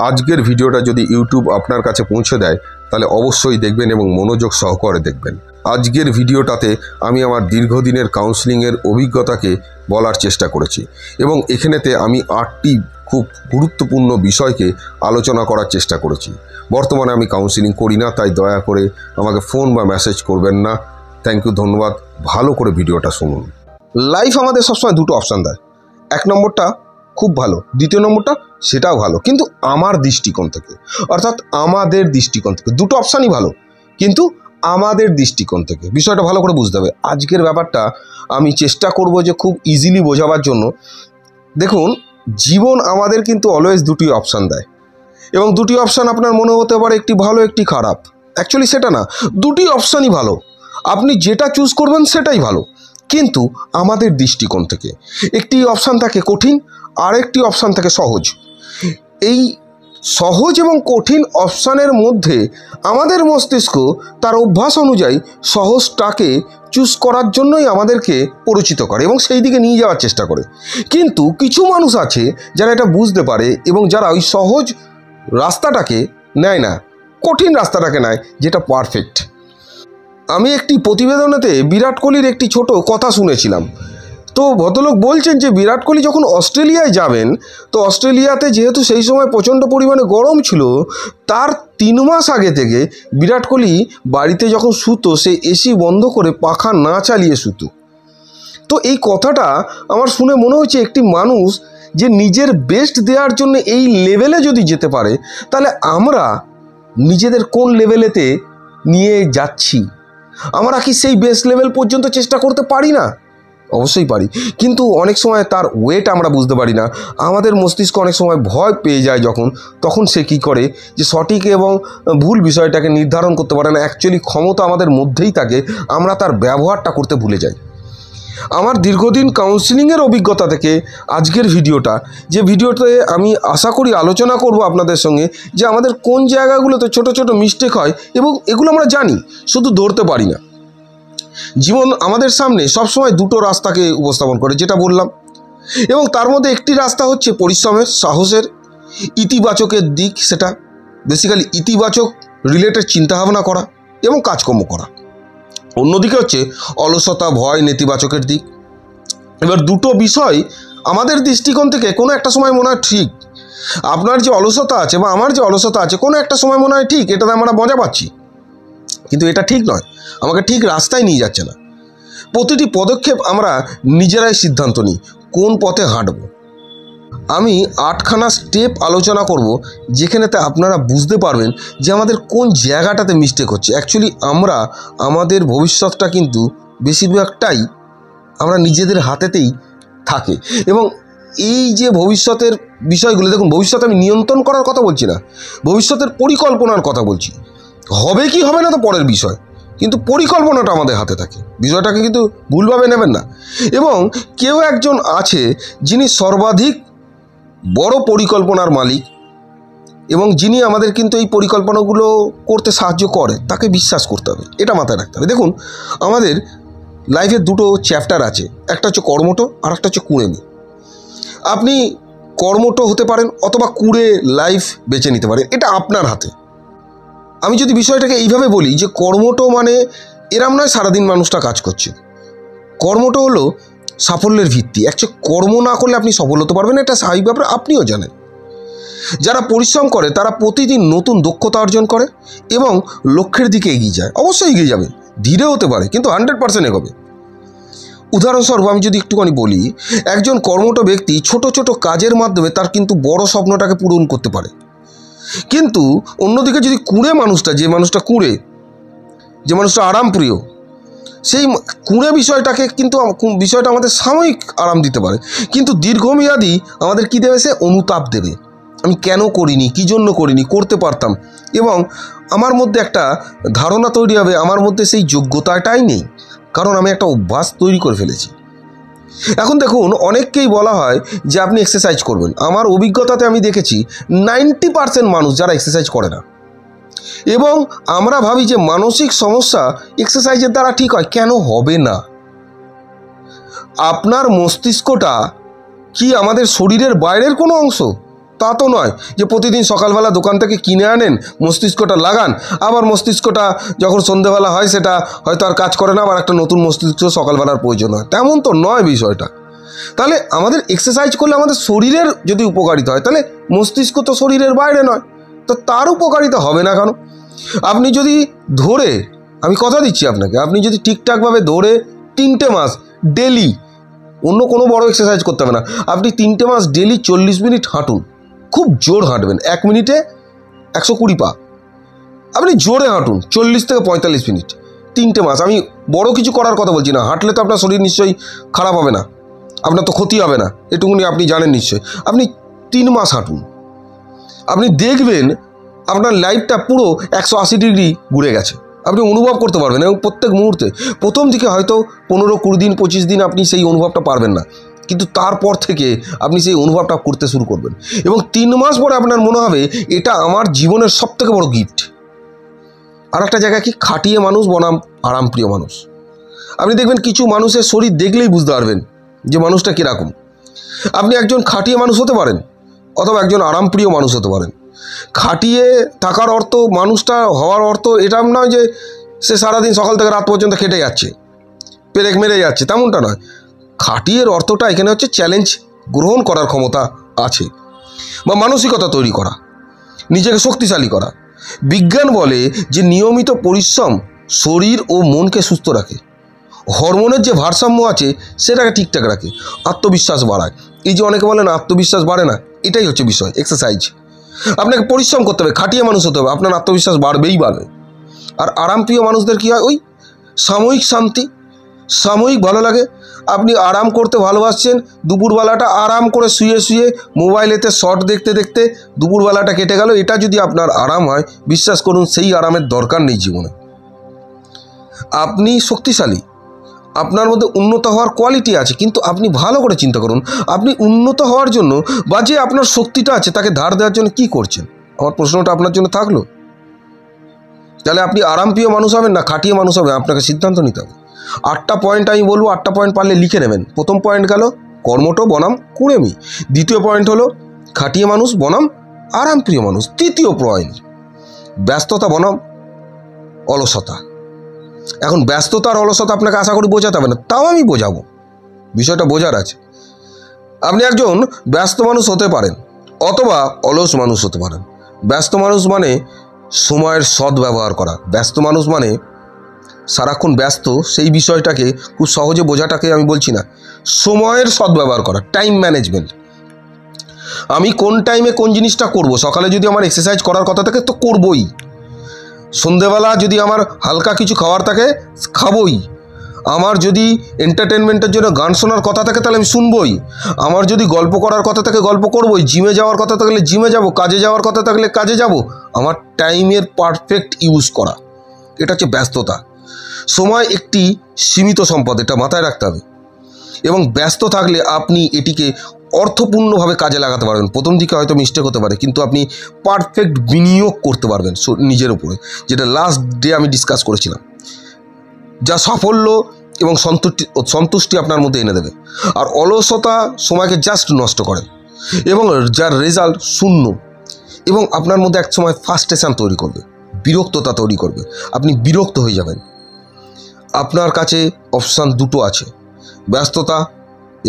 আজকের ভিডিওটা যদি ইউটিউব আপনার কাছে পৌঁছে দেয় তাহলে অবশ্যই দেখবেন এবং মনোযোগ সহকারে দেখবেন। আজকের ভিডিওটাতে আমি আমার দীর্ঘদিনের কাউন্সেলিংয়ের অভিজ্ঞতাকে বলার চেষ্টা করেছি এবং এখানেতে আমি 8টি খুব গুরুত্বপূর্ণ বিষয়কে আলোচনা করার চেষ্টা করেছি। বর্তমানে আমি কাউন্সেলিং করি না, তাই দয়া করে আমাকে ফোন বা মেসেজ করবেন না। থ্যাংক ইউ, ধন্যবাদ। ভালো করে ভিডিওটা শুনুন। লাইফ আমাদের সবসময় দুটো অপশান দেয়। এক নম্বরটা খুব ভালো, দ্বিতীয় নম্বরটা সেটাও ভালো, কিন্তু আমার দৃষ্টিকোণ থেকে, অর্থাৎ আমাদের দৃষ্টিকোণ থেকে দুটো অপশানই ভালো, কিন্তু আমাদের দৃষ্টিকোণ থেকে বিষয়টা ভালো করে বুঝতে হবে। আজকের ব্যাপারটা আমি চেষ্টা করব যে খুব ইজিলি বোঝাবার জন্য। দেখুন, জীবন আমাদের কিন্তু অলওয়েজ দুটি অপশান দেয় এবং দুটি অপশান আপনার মনে হতে পারে একটি ভালো একটি খারাপ। অ্যাকচুয়ালি সেটা না, দুটি অপশানই ভালো, আপনি যেটা চুজ করবেন সেটাই ভালো, কিন্তু আমাদের দৃষ্টিকোণ থেকে। একটি অপশান থাকে কঠিন, আরেকটি অপশান থাকে সহজ। এই সহজ এবং কঠিন অপশানের মধ্যে আমাদের মস্তিষ্ক তার অভ্যাস অনুযায়ী সহজটাকে চুজ করার জন্যই আমাদেরকে পরিচিত করে এবং সেই দিকে নিয়ে যাওয়ার চেষ্টা করে। কিন্তু কিছু মানুষ আছে যারা এটা বুঝতে পারে এবং যারা ওই সহজ রাস্তাটাকে নেয় না, কঠিন রাস্তাটাকে নেয়, যেটা পারফেক্ট। আমি একটি প্রতিবেদনেতে বিরাট কোহলির একটি ছোট কথা শুনেছিলাম। তো ভদ্রলোক বলছেন যে বিরাট কোহলি যখন অস্ট্রেলিয়ায় যাবেন, তো অস্ট্রেলিয়াতে যেহেতু সেই সময় প্রচণ্ড পরিমাণে গরম ছিল, তার 3 মাস আগে থেকে বিরাট কোহলি বাড়িতে যখন শুতো সে এসি বন্ধ করে পাখা না চালিয়ে শুতো। তো এই কথাটা আমার শুনে মনে হচ্ছে একটি মানুষ যে নিজের বেস্ট দেওয়ার জন্য এই লেভেলে যদি যেতে পারে, তাহলে আমরা নিজেদের কোন লেভেলেতে নিয়ে যাচ্ছি? আমরা কি সেই বেস্ট লেভেল পর্যন্ত চেষ্টা করতে পারি না? অবশ্যই পারি, কিন্তু অনেক সময় তার ওয়েট আমরা বুঝতে পারি না। আমাদের মস্তিষ্ক অনেক সময় ভয় পেয়ে যায় তখন সে কী করে যে সঠিক এবং ভুল বিষয়টাকে নির্ধারণ করতে পারে না। অ্যাকচুয়ালি ক্ষমতা আমাদের মধ্যেই থাকে, আমরা তার ব্যবহারটা করতে ভুলে যাই। আমার দীর্ঘদিন কাউন্সেলিংয়ের অভিজ্ঞতা থেকে আজকের ভিডিওটা, যে ভিডিওতে আমি আশা করি আলোচনা করব আপনাদের সঙ্গে যে আমাদের কোন জায়গাগুলোতে ছোট ছোট মিস্টেক হয় এবং এগুলো আমরা জানি, শুধু ধরতে পারি না। জীবন আমাদের সামনে সবসময় দুটো রাস্তাকে উপস্থাপন করে, যেটা বললাম, এবং তার মধ্যে একটি রাস্তা হচ্ছে পরিশ্রমের, সাহসের, ইতিবাচকের দিক, সেটা বেসিক্যালি ইতিবাচক রিলেটেড চিন্তাভাবনা করা এবং কাজকর্ম করা। অন্যদিকে হচ্ছে অলসতা, ভয়, নেতিবাচকের দিক। এবার দুটো বিষয় আমাদের দৃষ্টিকোণ থেকে কোনো একটা সময় মনে হয় ঠিক, আপনার যে অলসতা আছে বা আমার যে অলসতা আছে কোনো একটা সময় মনে হয় ঠিক, এটাতে আমরা মজা পাচ্ছি, কিন্তু এটা ঠিক নয়, আমাকে ঠিক রাস্তায় নিয়ে যাচ্ছে না। প্রতিটি পদক্ষেপ আমরা নিজেরাই সিদ্ধান্ত নিই কোন পথে হাঁটব। আমি 8খানা স্টেপ আলোচনা করব, যেখানেতে আপনারা বুঝতে পারবেন যে আমাদের কোন জায়গাটাতে মিস্টেক হচ্ছে। অ্যাকচুয়ালি আমরা আমাদের ভবিষ্যৎটা কিন্তু বেশিরভাগটাই আমরা নিজেদের হাতেতেই থাকে, এবং এই যে ভবিষ্যতের বিষয়গুলো, দেখুন, ভবিষ্যৎ আমি নিয়ন্ত্রণ করার কথা বলছি না, ভবিষ্যতের পরিকল্পনার কথা বলছি। হবে কি হবে না তো পরের বিষয়, কিন্তু পরিকল্পনাটা আমাদের হাতে থাকে। বিষয়টাকে কিন্তু ভুলভাবে নেবেন না। এবং কেউ একজন আছে যিনি সর্বাধিক বড় পরিকল্পনার মালিক এবং যিনি আমাদের কিন্তু এই পরিকল্পনাগুলো করতে সাহায্য করে, তাকে বিশ্বাস করতে হবে, এটা মাথায় রাখতে হবে। দেখুন, আমাদের লাইফের দুটো চ্যাপ্টার আছে, একটা হচ্ছে কর্মঠ আর একটা হচ্ছে কুঁড়েমি। আপনি কর্মঠ হতে পারেন অথবা কুঁড়ে লাইফ বেছে নিতে পারেন, এটা আপনার হাতে। আমি যদি বিষয়টাকে এইভাবে বলি যে কর্মঠ মানে এরম নয় সারাদিন মানুষটা কাজ করছে। কর্মঠ হলো সাফল্যের ভিত্তি। অ্যাকচুয়ালি কর্ম না করলে আপনি সফল হতে পারবেন, এটা স্বাভাবিক ব্যাপার, আপনিও জানেন। যারা পরিশ্রম করে তারা প্রতিদিন নতুন দক্ষতা অর্জন করে এবং লক্ষ্যের দিকে এগিয়ে যায়। অবশ্যই এগিয়ে যাবে, ধীরে হতে পারে, কিন্তু 100% এগোবে। উদাহরণস্বরূপ আমি যদি একটুখানি বলি, একজন কর্মঠ ব্যক্তি ছোট ছোট কাজের মাধ্যমে তার কিন্তু বড় স্বপ্নটাকে পূরণ করতে পারে। কিন্তু অন্যদিকে যদি কুঁড়ে মানুষটা, যে মানুষটা কুঁড়ে, যে মানুষটা আরামপ্রিয়, সেই কুঁড়ে বিষয়টা আমাদের সাময়িক আরাম দিতে পারে, কিন্তু দীর্ঘমেয়াদী আমাদের কী দেবে? সে অনুতাপ দেবে। আমি কেন করিনি, কী জন্য করিনি, করতে পারতাম, এবং আমার মধ্যে একটা ধারণা তৈরি হবে আমার মধ্যে সেই যোগ্যতাটাই নেই, কারণ আমি একটা অভ্যাস তৈরি করে ফেলেছি। এখন দেখুন, অনেককেই বলা হয় যে আপনি এক্সারসাইজ করবেন। আমার অভিজ্ঞতাতে আমি দেখেছি 90% মানুষ যারা এক্সারসাইজ করে না, এবং আমরা ভাবি যে মানসিক সমস্যা এক্সারসাইজের দ্বারা ঠিক হয়। কেন হবে না? আপনার মস্তিষ্কটা কি আমাদের শরীরের বাইরের কোনো অংশ? তা তো নয় যে প্রতিদিন সকালবেলা দোকান থেকে কিনে আনেন, মস্তিষ্কটা লাগান, আবার মস্তিষ্কটা যখন সন্ধেবেলা হয় সেটা হয়তো আর কাজ করে না, আবার একটা নতুন মস্তিষ্ক সকালবেলার প্রয়োজন হয়, তেমন তো নয় বিষয়টা। তাহলে আমাদের এক্সারসাইজ করলে আমাদের শরীরের যদি উপকারিতা হয়, তাহলে মস্তিষ্ক তো শরীরের বাইরে নয়, তো তার উপকারিতা হবে না কেন? আপনি যদি ধরে, আমি কথা দিচ্ছি আপনাকে, আপনি যদি ঠিকঠাকভাবে ধরে 3টে মাস ডেলি, অন্য কোনো বড় এক্সারসাইজ করতে হবে না, আপনি 3টে মাস ডেলি 40 মিনিট হাঁটুন, খুব জোর হাঁটবেন, 1 মিনিটে 120 পা, আপনি জোরে হাঁটুন 40 থেকে 45 মিনিট 3টে মাস। আমি বড় কিছু করার কথা বলছি না, হাঁটলে তো আপনার শরীর নিশ্চয়ই খারাপ হবে না, আপনার তো ক্ষতি হবে না, এটুকুনি আপনি জানেন নিশ্চয়ই। আপনি 3 মাস হাঁটুন, আপনি দেখবেন আপনার লাইফটা পুরো 180 ডিগ্রি ঘুরে গেছে, আপনি অনুভব করতে পারবেন। এবং প্রত্যেক মুহূর্তে, প্রথম দিকে হয়তো 15-20 দিন 25 দিন আপনি সেই অনুভবটা পারবেন না, কিন্তু তারপর থেকে আপনি সেই অনুভবটা করতে শুরু করবেন, এবং 3 মাস পরে আপনার মনে হবে এটা আমার জীবনের সবথেকে বড় গিফট। আর একটা জায়গা কি, খাটিয়ে মানুষ বনাম আরামপ্রিয় মানুষ। আপনি দেখবেন কিছু মানুষের শরীর দেখলেই বুঝতে পারবেন যে মানুষটা কীরকম। আপনি একজন খাটিয়ে মানুষ হতে পারেন, অথবা একজন আরামপ্রিয় মানুষ হতে পারেন। খাটিয়ে থাকার অর্থ, মানুষটা হওয়ার অর্থ এটা নয় যে সে সারাদিন সকাল থেকে রাত পর্যন্ত খেটে যাচ্ছে, পেরেক মেরে যাচ্ছে, তেমনটা নয়। খাটিয়ের অর্থটা এখানে হচ্ছে চ্যালেঞ্জ গ্রহণ করার ক্ষমতা আছে, বা মানসিকতা তৈরি করা, নিজেকে শক্তিশালী করা। বিজ্ঞান বলে যে নিয়মিত পরিশ্রম শরীর ও মনকে সুস্থ রাখে, হরমোনের যে ভারসাম্য আছে সেটাকে ঠিকঠাক রাখে, আত্মবিশ্বাস বাড়ায়। এই যে অনেকে বলেন আত্মবিশ্বাস বাড়ে না, এটাই হচ্ছে বিষয়। এক্সারসাইজ, আপনাকে পরিশ্রম করতে হবে, খাটিয়ে মানুষ হতে হবে, আপনার আত্মবিশ্বাস বাড়বেই বাড়বে। আর আরামপ্রিয় মানুষদের কী হয়, ওই সাময়িক শান্তি, সাময়িক ভালো লাগে। আপনি আরাম করতে ভালোবাসছেন, দুপুরবেলাটা আরাম করে শুয়ে শুয়ে মোবাইলেতে শর্ট দেখতে দেখতে দুপুরবেলাটা কেটে গেল, এটা যদি আপনার আরাম হয়, বিশ্বাস করুন সেই আরামের দরকার নেই জীবনে। আপনি শক্তিশালী, আপনার মধ্যে উন্নত হওয়ার কোয়ালিটি আছে, কিন্তু আপনি ভালো করে চিন্তা করুন, আপনি উন্নত হওয়ার জন্য বা যে আপনার শক্তিটা আছে তাকে ধার দেওয়ার জন্য কী করছেন? আমার প্রশ্নটা আপনার জন্য থাকলো। তাহলে আপনি আরামপ্রিয় মানুষ হবেন না খাটিয়ে মানুষ হবেন, আপনাকে সিদ্ধান্ত নিতে হবে। 8টা পয়েন্ট আমি বলবো, 8টা পয়েন্ট পারলে লিখে নেবেন। প্রথম পয়েন্ট গেল কর্মঠ বনাম কুড়েমি, দ্বিতীয় পয়েন্ট হলো খাটিয়ে মানুষ বনাম আরামপ্রিয় মানুষ, তৃতীয় পয়েন্ট ব্যস্ততা বনাম অলসতা। এখন ব্যস্ততা আর অলসতা আপনাকে আশা করি বোঝাতে হবে না, তাও আমি বোঝাবো, বিষয়টা বোঝার আছে। আপনি একজন ব্যস্ত মানুষ হতে পারেন, অথবা অলস মানুষ হতে পারেন। ব্যস্ত মানুষ মানে সময়ের সদ্ব্যবহার করা, ব্যস্ত মানুষ মানে সারাক্ষণ ব্যস্ত, সেই বিষয়টাকে খুব সহজে বোঝাটাকে আমি বলছি না, সময়ের সদ্ব্যবহার করা, টাইম ম্যানেজমেন্ট। আমি কোন টাইমে কোন জিনিসটা করব, সকালে যদি আমার এক্সারসাইজ করার কথা থাকে তো করবই, সন্ধেবেলা যদি আমার হালকা কিছু খাওয়ার থাকে খাবই, আমার যদি এন্টারটেনমেন্টের জন্য গান শোনার কথা থাকে তাহলে আমি শুনবই, আমার যদি গল্প করার কথা থাকে গল্প করবই, জিমে যাওয়ার কথা থাকলে জিমে যাব, কাজে যাওয়ার কথা থাকলে কাজে যাব। আমার টাইমের পারফেক্ট ইউজ করা, এটা হচ্ছে ব্যস্ততা। সময় একটি সীমিত সম্পদ, এটা মাথায় রাখতে হবে, এবং ব্যস্ত থাকলে আপনি এটিকে অর্থপূর্ণভাবে কাজে লাগাতে পারবেন। প্রথম দিকে হয়তো মিস্টেক হতে পারে, কিন্তু আপনি পারফেক্ট বিনিয়োগ করতে পারবেন নিজের উপরে, যেটা লাস্ট ডে আমি ডিসকাস করেছিলাম, যা সাফল্য এবং সন্তুষ্টি আপনার মধ্যে এনে দেবে। আর অলসতা সময়কে জাস্ট নষ্ট করে, এবং যার রেজাল্ট শূন্য, এবং আপনার মধ্যে এক সময় ফ্রাস্ট্রেশন তৈরি করবে, বিরক্ততা তৈরি করবে, আপনি বিরক্ত হয়ে যাবেন। আপনার কাছে অপশান দুটো আছে, ব্যস্ততা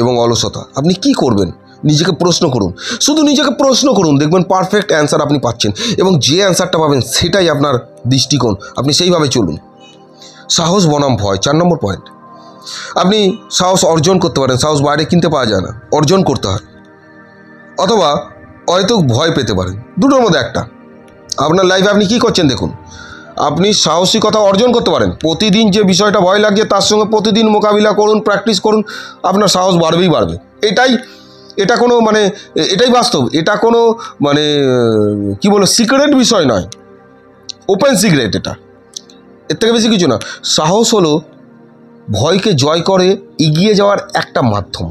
এবং অলসতা। আপনি কি করবেন? নিজেকে প্রশ্ন করুন, শুধু নিজেকে প্রশ্ন করুন, দেখবেন পারফেক্ট অ্যান্সার আপনি পাচ্ছেন, এবং যে অ্যান্সারটা পাবেন সেটাই আপনার দৃষ্টিকোণ, আপনি সেইভাবে চলুন। সাহস বনাম ভয়, 4 নম্বর পয়েন্ট। আপনি সাহস অর্জন করতে পারেন, সাহস বাইরে কিনতে পাওয়া যায় না, অর্জন করতে হয়, অথবা হয়তো ভয় পেতে পারেন, দুটোর মধ্যে একটা। আপনার লাইফে আপনি কী করছেন দেখুন, আপনি সাহসিকতা অর্জন করতে পারেন, প্রতিদিন যে বিষয়টা ভয় লাগছে তার সঙ্গে প্রতিদিন মোকাবিলা করুন, প্র্যাকটিস করুন, আপনার সাহস বাড়বেই বাড়বে। এটা কোনো মানে এটাই বাস্তব, এটা কোনো মানে কি বলো সিক্রেট বিষয় নয়, ওপেন সিক্রেট, এটা এর থেকে বেশি কিছু না। সাহস হলো ভয়কে জয় করে এগিয়ে যাওয়ার একটা মাধ্যম।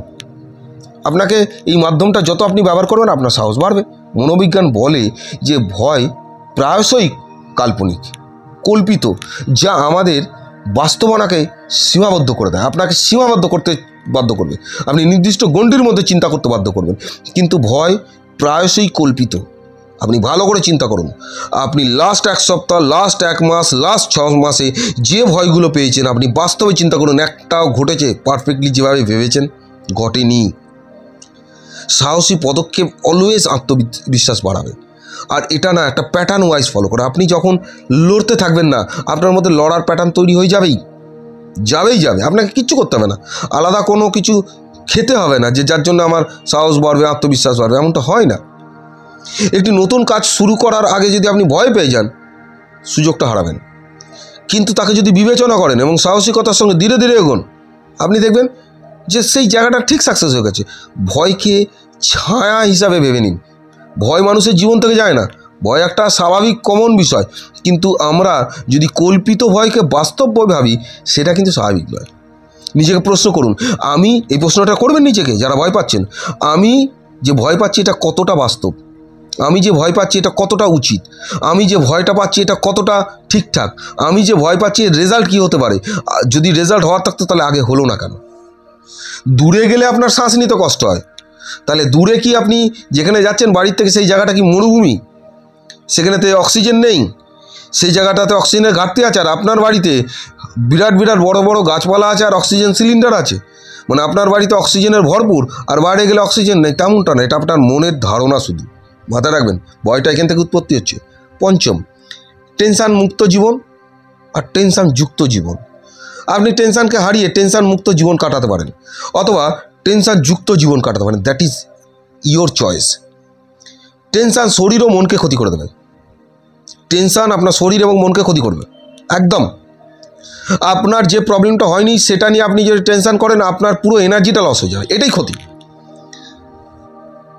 আপনাকে এই মাধ্যমটা যত আপনি ব্যবহার করবেন আপনার সাহস বাড়বে। মনোবিজ্ঞান বলে যে ভয় প্রায়শই কাল্পনিক, কল্পিত, যা আমাদের বাস্তবতাকে সীমাবদ্ধ করে দেয়, আপনাকে সীমাবদ্ধ করতে বাধ্য করবে, আপনি নির্দিষ্ট গণ্ডির মধ্যে চিন্তা করতে বাধ্য করবেন। কিন্তু ভয় প্রায়শই কল্পিত। আপনি ভালো করে চিন্তা করুন, আপনি লাস্ট 1 সপ্তাহ, লাস্ট 1 মাস, লাস্ট 6 মাসে যে ভয়গুলো পেয়েছেন, আপনি বাস্তবে চিন্তা করুন একটাও ঘটেছে পারফেক্টলি যেভাবে ভেবেছেন? ঘটেনি। সাহসী পদক্ষেপ অলওয়েজ আত্মবিশ্বাস বাড়াবে। আর এটা না, একটা প্যাটার্ন ওয়াইজ ফলো করে। আপনি যখন লড়তে থাকবেন না, আপনার মধ্যে লড়ার প্যাটার্ন তৈরি হয়ে যাবে। আপনাকে কিচ্ছু করতে হবে না, আলাদা কোনো কিছু খেতে হবে না যে যার জন্য আমার সাহস বাড়বে, আত্মবিশ্বাস বাড়বে, এমনটা হয় না। একটি নতুন কাজ শুরু করার আগে যদি আপনি ভয় পেয়ে যান, সুযোগটা হারাবেন। কিন্তু তাকে যদি বিবেচনা করেন এবং সাহসিকতার সঙ্গে ধীরে ধীরে এগোন, আপনি দেখবেন যে সেই জায়গাটা ঠিক সাকসেস হয়ে গেছে। ভয়কে ছায়া হিসাবে ভেবে নিন। ভয় মানুষের জীবন থেকে যায় না, ভয় একটা স্বাভাবিক কমন বিষয়। কিন্তু আমরা যদি কল্পিত ভয়কে বাস্তব ভাবি, সেটা কিন্তু স্বাভাবিক নয়। নিজেকে প্রশ্ন করুন, আমি এই প্রশ্নটা করবেন নিজেকে যারা ভয় পাচ্ছেন, আমি যে ভয় পাচ্ছি এটা কতটা বাস্তব? আমি যে ভয় পাচ্ছি এটা কতটা উচিত? আমি যে ভয়টা পাচ্ছি এটা কতটা ঠিকঠাক? আমি যে ভয় পাচ্ছি এর রেজাল্ট কী হতে পারে? যদি রেজাল্ট হওয়ার থাকতো তাহলে আগে হলো না কেন? দূরে গেলে আপনার শ্বাস নিতে কষ্ট হয়, তাহলে দূরে কি আপনি যেখানে যাচ্ছেন বাড়ির থেকে সেই জায়গাটা কি মরুভূমি? সেখানেতে অক্সিজেন নেই, সেই জায়গাটাতে অক্সিজেনের ঘাটতি আছে। আর আপনার বাড়িতে বিরাট বিরাট বড় বড় গাছপালা আছে আর অক্সিজেন সিলিন্ডার আছে। মানে আপনার বাড়িতে অক্সিজেনের ভরপুর আর বাইরে গেলে অক্সিজেন নেই, তেমনটা না। এটা আপনার মনের ধারণা শুধু। মাথায় রাখবেন, ভয়টা এখান থেকে উৎপত্তি হচ্ছে। পঞ্চম, টেনশান মুক্ত জীবন আর টেনশান যুক্ত জীবন। আপনি টেনশানকে হারিয়ে টেনশান মুক্ত জীবন কাটাতে পারেন, অথবা টেনশান যুক্ত জীবন কাটাতে পারেন। That is your choice. Tension শরীর ও মনকে ক্ষতি করে দেবে। টেনশান আপনার শরীর এবং মনকে ক্ষতি করবে একদম। আপনার যে প্রবলেমটা হয়নি সেটা নিয়ে আপনি যদি টেনশান করেন, আপনার পুরো এনার্জিটা লস হয়ে যায়। এটাই ক্ষতি।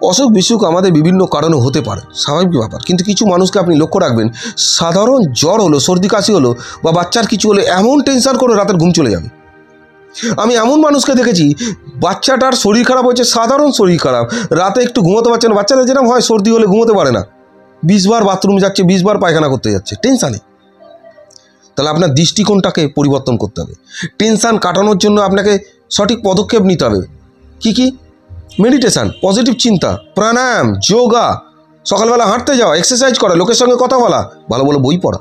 অসুখ বিসুখ আমাদের বিভিন্ন কারণে হতে পারে, স্বাভাবিক ব্যাপার। কিন্তু কিছু মানুষকে আপনি লক্ষ্য রাখবেন, সাধারণ জ্বর হলো, সর্দি কাশি হলো বা বাচ্চার কিছু হলো, এমন টেনশান করে রাতের ঘুম চলে যাবে। আমি এমন মানুষকে দেখেছি, বাচ্চাটার শরীর খারাপ হয়েছে, সাধারণ শরীর খারাপ, রাতে একটু ঘুমোতে পারছে না। বাচ্চাদের যেরকম হয়, সর্দি হলে ঘুমোতে পারে না, 20 বার বাথরুম যাচ্ছে, 20 বার পায়খানা করতে যাচ্ছে টেনশানে। তাহলে আপনার দৃষ্টিকোণটাকে পরিবর্তন করতে হবে। টেনশান কাটানোর জন্য আপনাকে সঠিক পদক্ষেপ নিতে হবে। কি? মেডিটেশান, পজিটিভ চিন্তা, প্রাণায়াম, যোগা, সকালবেলা হাঁটতে যাওয়া, এক্সারসাইজ করা, লোকের সঙ্গে কথা বলা, ভালো ভালো বই পড়া,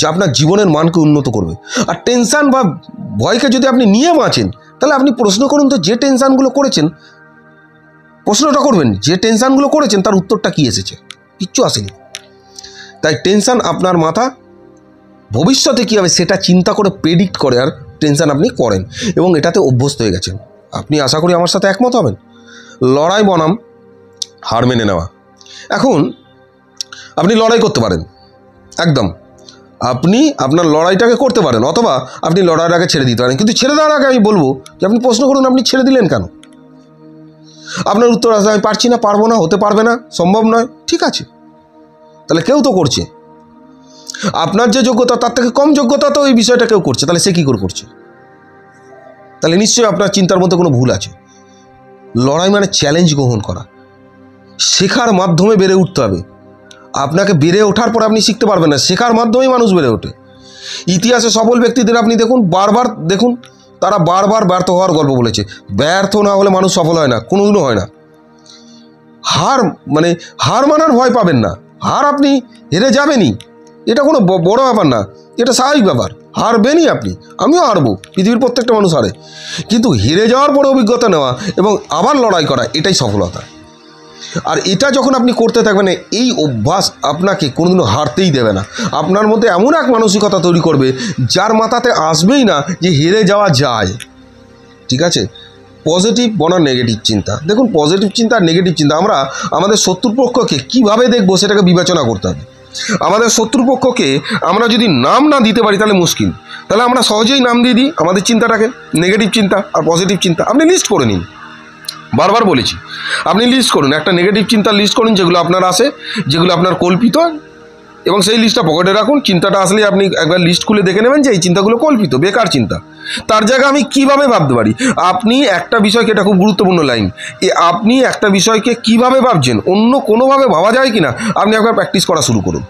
যা আপনার জীবনের মানকে উন্নত করবে। আর টেনশান বা ভয়কে যদি আপনি নিয়ে বাঁচেন, তাহলে আপনি প্রশ্ন করুন তো, যে টেনশানগুলো করেছেন, প্রশ্নটা করবেন যে টেনশানগুলো করেছেন তার উত্তরটা কী এসেছে? কিচ্ছু আসেনি। তাই টেনশান আপনার মাথা ভবিষ্যতে কী হবে সেটা চিন্তা করে প্রেডিক্ট করে, আর টেনশান আপনি করেন এবং এটাতে অভ্যস্ত হয়ে গেছেন। আপনি আশা করি আমার সাথে একমত হবেন। লড়াই বনাম হার মেনে নেওয়া। এখন আপনি লড়াই করতে পারেন, একদম আপনি আপনার লড়াইটাকে করতে পারেন, অথবা আপনি লড়াইয়ের আগে ছেড়ে দিতে পারেন। কিন্তু ছেড়ে দেওয়ার আগে আমি বলবো যে আপনি প্রশ্ন করুন, আপনি ছেড়ে দিলেন কেন? আপনার উত্তর আসলে আমি পারছি না, পারবো না, হতে পারবে না, সম্ভব নয়। ঠিক আছে, তাহলে কেউ তো করছে। আপনার যে যোগ্যতা তার থেকে কম যোগ্যতা তো এই বিষয়টা কেউ করছে, তাহলে সে কী করে করছে? তাহলে নিশ্চয়ই আপনার চিন্তার মধ্যে কোনো ভুল আছে। লড়াই মানে চ্যালেঞ্জ গ্রহণ করা, শেখার মাধ্যমে বেড়ে উঠতে হবে। আপনাকে বেড়ে ওঠার পর আপনি শিখতে পারবেন না, শেখার মাধ্যমেই মানুষ বেড়ে ওঠে। ইতিহাসে সফল ব্যক্তিদের আপনি দেখুন, বারবার দেখুন, তারা বারবার ব্যর্থ হওয়ার গল্প বলেছে। ব্যর্থ না হলে মানুষ সফল হয় না, কোনোদিনও হয় না। হার মানার ভয় পাবেন না। হার আপনি হেরে যাবেনই, এটা কোনো বড় ব্যাপার না, এটা স্বাভাবিক ব্যাপার। হারবেনই আপনি, আমিও হারবো, পৃথিবীর প্রত্যেকটা মানুষ হারে। কিন্তু হেরে যাওয়ার পরে অভিজ্ঞতা নেওয়া এবং আবার লড়াই করা, এটাই সফলতা। আর এটা যখন আপনি করতে থাকবেন, এই অভ্যাস আপনাকে কোনোদিনও হারতেই দেবে না। আপনার মধ্যে এমন এক মানসিকতা তৈরি করবে যার মাথাতে আসবেই না যে হেরে যাওয়া যায়। ঠিক আছে, পজিটিভ বনাম নেগেটিভ চিন্তা। দেখুন, পজিটিভ চিন্তা আর নেগেটিভ চিন্তা, আমরা আমাদের শত্রুপক্ষকে কীভাবে দেখবো সেটাকে বিবেচনা করতে হবে। আমাদের শত্রুপক্ষকে আমরা যদি নাম না দিতে পারি তাহলে মুশকিল। তাহলে আমরা সহজেই নাম দিয়ে দিই আমাদের চিন্তাটাকে, নেগেটিভ চিন্তা আর পজিটিভ চিন্তা। আপনি লিস্ট করে নিন, বারবার বলেছি, আপনি লিস্ট করুন, একটা নেগেটিভ চিন্তার লিস্ট করুন যেগুলো আপনার আসে, যেগুলো আপনার কল্পিত, এবং সেই লিস্টটা পকেটে রাখুন। চিন্তাটা আসলে আপনি একবার লিস্ট খুলে দেখে নেবেন যে এই চিন্তাগুলো কল্পিত, বেকার চিন্তা। তার জায়গায় আমি কিভাবে ভাবতে পারি। আপনি একটা বিষয়কে, এটা খুব গুরুত্বপূর্ণ লাইন, আপনি একটা বিষয়কে কিভাবে ভাবছেন, অন্য কোনোভাবে ভাবা যায় কি না, আপনি একবার প্র্যাকটিস করা শুরু করুন।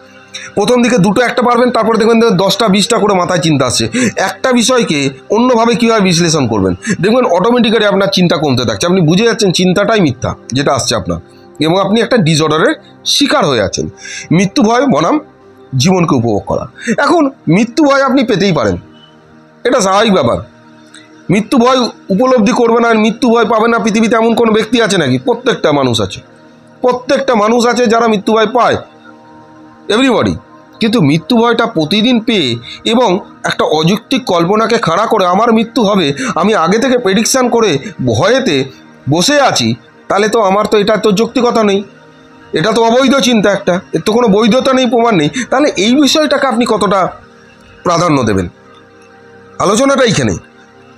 প্রথম দিকে 2টো একটা পারবেন, তারপরে দেখবেন 10টা 20টা করে মাথায় চিন্তা আসছে। একটা বিষয়কে অন্যভাবে কীভাবে বিশ্লেষণ করবেন, দেখবেন অটোমেটিক্যালি আপনার চিন্তা কমতে থাকছে। আপনি বুঝে যাচ্ছেন চিন্তাটাই মিথ্যা যেটা আসছে আপনার, এবং আপনি একটা ডিসঅর্ডারের শিকার হয়ে আছেন। মৃত্যু ভয় বনাম জীবনকে উপভোগ করা। এখন মৃত্যু ভয় আপনি পেতেই পারেন, এটা স্বাভাবিক ব্যাপার। মৃত্যু ভয় উপলব্ধি করবে না, মৃত্যু ভয় পাবে না পৃথিবীতে এমন কোনো ব্যক্তি আছে নাকি? প্রত্যেকটা মানুষ আছে যারা মৃত্যু ভয় পায়, এভরিবডি। কিন্তু মৃত্যু ভয়টা প্রতিদিন পেয়ে এবং একটা অযৌক্তিক কল্পনাকে খাড়া করে আমার মৃত্যু হবে, আমি আগে থেকে প্রেডিকশান করে ভয়েতে বসে আছি, তাহলে তো আমার তো এটা তো যৌক্তিকতা নেই, এটা তো অবৈধ চিন্তা, একটা এর তো কোনো বৈধতা নেই, প্রমাণ নেই। তাহলে এই বিষয়টাকে আপনি কতটা প্রাধান্য দেবেন? আলোচনাটা এইখানে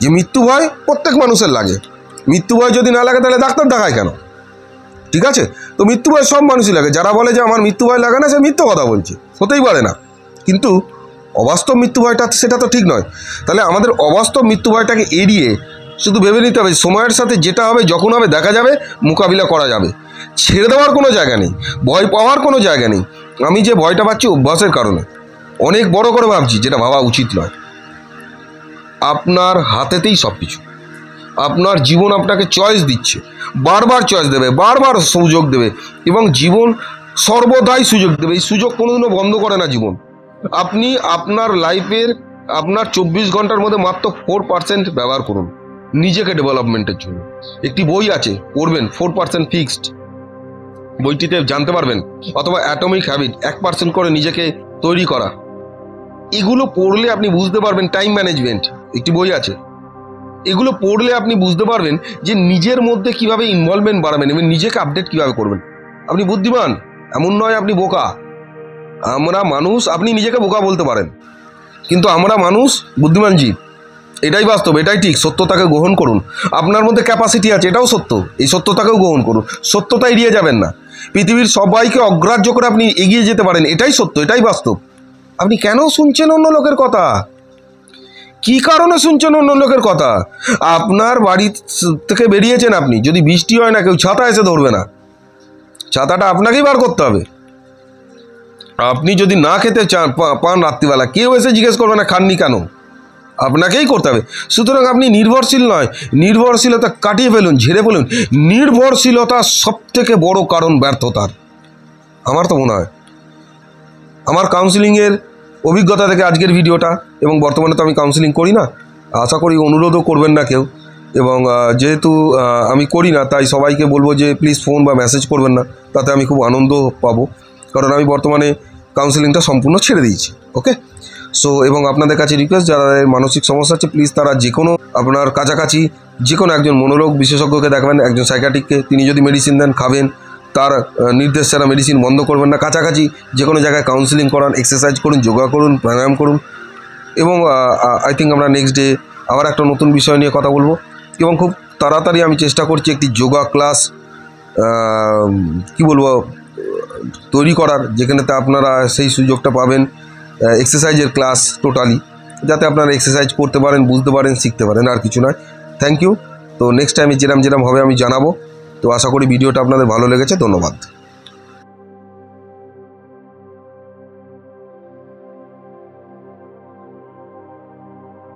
যে মৃত্যু ভয় প্রত্যেক মানুষের লাগে। মৃত্যু ভয় যদি না লাগে তাহলে ডাক্তার দেখায় কেন? ঠিক আছে, তো মৃত্যু ভয় সব মানুষই লাগে। যারা বলে যে আমার মৃত্যু ভয় লাগে না, সে মিথ্যে কথা বলছে, হতেই পারে না। কিন্তু অবাস্তব মৃত্যু ভয়টা সেটা তো ঠিক নয়। তাহলে আমাদের অবাস্তব মৃত্যু ভয়টাকে এড়িয়ে শুধু ভেবে নিতে হবে সময়ের সাথে যেটা হবে, যখন হবে দেখা যাবে, মোকাবিলা করা যাবে। ছেড়ে দেওয়ার কোনো জায়গা নেই, ভয় পাওয়ার কোনো জায়গা নেই। আমি যে ভয়টা পাচ্ছি অভ্যাসের কারণে, অনেক বড় করে ভাবছি, যেটা ভাবা উচিত নয়। আপনার হাতেতেই সব কিছু। আপনার জীবন আপনাকে চয়েস দিচ্ছে, বারবার চয়েস দেবে, বারবার সুযোগ দেবে, এবং জীবন সর্বদাই সুযোগ দেবে। এই সুযোগ কোনোদিনও বন্ধ করে না জীবন। আপনি আপনার লাইফের আপনার 24 ঘন্টার মধ্যে মাত্র 4% ব্যবহার করুন নিজেকে ডেভেলপমেন্টের জন্য। একটি বই আছে, পড়বেন, 4% ফিক্সড। বইটিতে জানতে পারবেন, অথবা অ্যাটমিক হ্যাবিট, 1% করে নিজেকে তৈরি করা। এগুলো পড়লে আপনি বুঝতে পারবেন, টাইম ম্যানেজমেন্ট একটি বই আছে, এগুলো পড়লে আপনি বুঝতে পারবেন যে নিজের মধ্যে কিভাবে ইনভলভমেন্ট বাড়াবেন এবং নিজেকে আপডেট কিভাবে করবেন। আপনি বুদ্ধিমান, এমন নয় আপনি বোকা। আমরা মানুষ, আপনি নিজেকে বোকা বলতে পারেন, কিন্তু আমরা মানুষ বুদ্ধিমান জীব, এটাই বাস্তব, এটাই ঠিক। সত্যতাকে গ্রহণ করুন। আপনার মধ্যে ক্যাপাসিটি আছে, এটাও সত্য, এই সত্যতাকেও গ্রহণ করুন। সত্যতা এড়িয়ে যাবেন না। পৃথিবীর সবাইকে অগ্রাহ্য করে আপনি এগিয়ে যেতে পারেন, এটাই সত্য, এটাই বাস্তব। আপনি কেন শুনছেন অন্য লোকের কথা? কি কারণে শুনছেন অন্য লোকের কথা? আপনার বাড়ি থেকে বেরিয়েছেন আপনি, যদি বৃষ্টি হয় না, কেউ ছাতা এসে ধরবে না, ছাতাটা আপনাকেই বার করতে হবে। আপনি যদি না খেতে পান রাত্রিবেলা, কেউ এসে জিজ্ঞেস করবে না খাননি কেন, আপনাকেই করতে হবে। সুতরাং আপনি নির্ভরশীল নয়, নির্ভরশীলতা কাটিয়ে ফেলুন, ঝেড়ে ফেলুন। নির্ভরশীলতা সবথেকে বড় কারণ ব্যর্থতার, আমার তো মনে হয়। আমার কাউন্সিলিংয়ের অভিজ্ঞতা থেকে আজকের ভিডিওটা, এবং বর্তমানে তো আমি কাউন্সিলিং করি না, আশা করি অনুরোধও করবেন না কেউ। এবং যেহেতু আমি করি না, তাই সবাইকে বলবো যে প্লিজ ফোন বা মেসেজ করবেন না, তাতে আমি খুব আনন্দ পাবো, কারণ আমি বর্তমানে কাউন্সিলিংটা সম্পূর্ণ ছেড়ে দিয়েছি। ওকে, সো এবং আপনাদের কাছে রিকোয়েস্ট, যারা মানসিক সমস্যা আছে, প্লিজ তারা যে কোনো আপনার কাছাকাছি যে কোনো একজন মনোরোগ বিশেষজ্ঞকে দেখাবেন, একজন সাইকিয়াট্রিককে। তিনি যদি মেডিসিন দেন খাবেন, তার নির্দেশ ছাড়া মেডিসিন বন্ধ করবেন না। কাছাকাছি যে কোনো জায়গায় কাউন্সিলিং করান, এক্সারসাইজ করুন, যোগা করুন, প্রাণায়াম করুন। এবং আই থিঙ্ক আমরা নেক্সট ডে আবার একটা নতুন বিষয় নিয়ে কথা বলবো, এবং খুব তাড়াতাড়ি আমি চেষ্টা করছি একটি যোগা ক্লাস তৈরি করার, যেখানেতে আপনারা সেই সুযোগটা পাবেন, এক্সারসাইজের ক্লাস টোটালি, যাতে আপনারা এক্সারসাইজ করতে পারেন, বুঝতে পারেন, শিখতে পারেন, আর কিছু নয়। Thank you. তো নেক্সট টাইমে যেরম হবে আমি জানাবো। তো আশা করি ভিডিওটা আপনাদের ভালো লেগেছে। ধন্যবাদ।